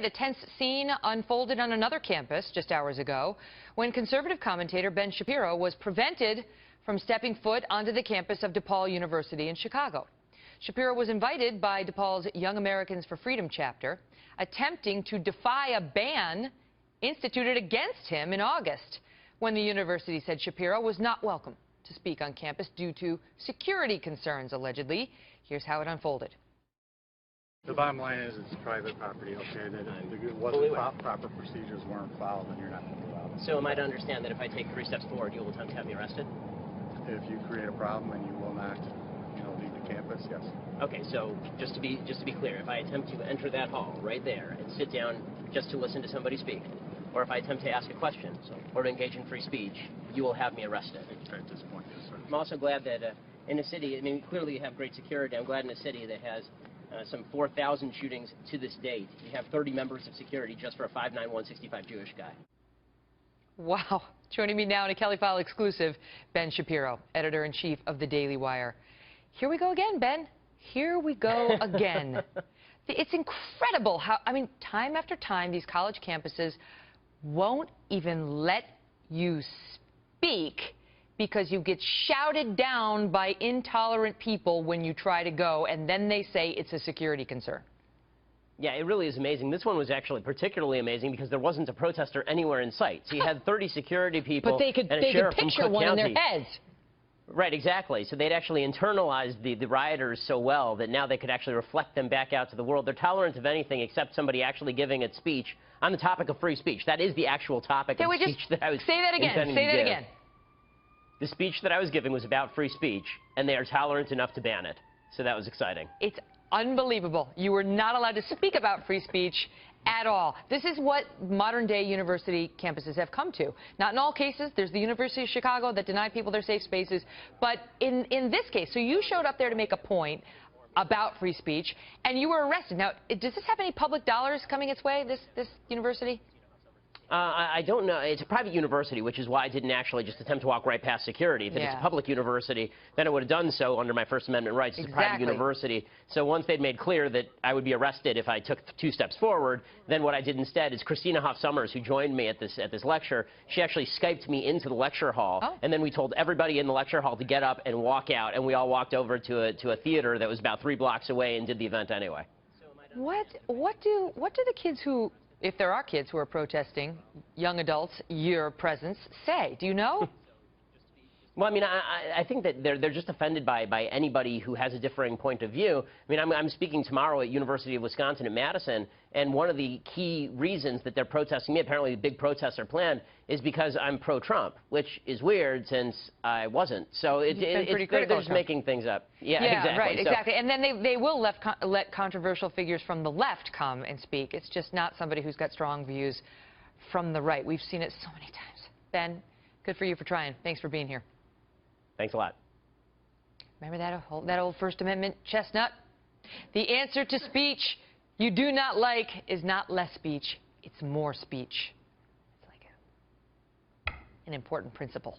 The tense scene unfolded on another campus just hours ago when conservative commentator Ben Shapiro was prevented from stepping foot onto the campus of DePaul University in Chicago. Shapiro was invited by DePaul's Young Americans for Freedom chapter, attempting to defy a ban instituted against him in August, when the university said Shapiro was not welcome to speak on campus due to security concerns, allegedly. Here's how it unfolded. The bottom line is it's private property, okay? That it wasn't proper procedures weren't followed, and you're not going to be allowed. So am I to understand that if I take 3 steps forward, you will attempt to have me arrested? If you create a problem and you will not, leave the campus, yes. Okay, so just to be clear, if I attempt to enter that hall right there and sit down just to listen to somebody speak, or if I attempt to ask a question or to engage in free speech, you will have me arrested. At this point, yes, sir. I'm also glad that in a city, I mean, clearly you have great security. I'm glad in a city that has some 4,000 shootings to this date, you have 30 members of security just for a 5'9", 165 Jewish guy. Wow. Joining me now in a Kelly File exclusive, Ben Shapiro, editor-in-chief of the Daily Wire. Here we go again, Ben. Here we go again. It's incredible how, time after time, these college campuses won't even let you speak because you get shouted down by intolerant people when you try to go, and then they say it's a security concern. Yeah, it really is amazing. This one was actually particularly amazing because there wasn't a protester anywhere in sight. So you had 30 security people but they could picture one in their heads. Right, exactly. So they'd actually internalized the rioters so well that now they could actually reflect them back out to the world. They're tolerant of anything except somebody actually giving a speech on the topic of free speech. That is the actual topic of the speech that I was say that again. Say that again. The speech that I was giving was about free speech, and they are tolerant enough to ban it. So that was exciting. It's unbelievable. You were not allowed to speak about free speech at all. This is what modern-day university campuses have come to. Not in all cases. There's the University of Chicago that denied people their safe spaces. But in this case, so you showed up there to make a point about free speech, and you were arrested. Now, does this have any public dollars coming its way, this university? I don't know. It's a private university, which is why I didn't actually just attempt to walk right past security. If it's a public university, then I would have done so under my First Amendment rights. It's a private university. So once they'd made clear that I would be arrested if I took 2 steps forward, then what I did instead is Christina Hoff Sommers, who joined me at this lecture, she actually Skyped me into the lecture hall, and then we told everybody in the lecture hall to get up and walk out, and we all walked over to a theater that was about 3 blocks away and did the event anyway. What do the kids who, if there are kids who are protesting, young adults, your presence, say? Do you know? Well, I think that they're just offended by anybody who has a differing point of view. I'm speaking tomorrow at University of Wisconsin in Madison, and one of the key reasons that they're protesting me, apparently the big protests are planned, is because I'm pro-Trump, which is weird since I wasn't. So they're just making things up. Yeah, exactly. Right, exactly. And then they will let controversial figures from the left come and speak. It's just not somebody who's got strong views from the right. We've seen it so many times. Ben, good for you for trying. Thanks for being here. Thanks a lot. Remember that old First Amendment chestnut? The answer to speech you do not like is not less speech, it's more speech. It's like an important principle.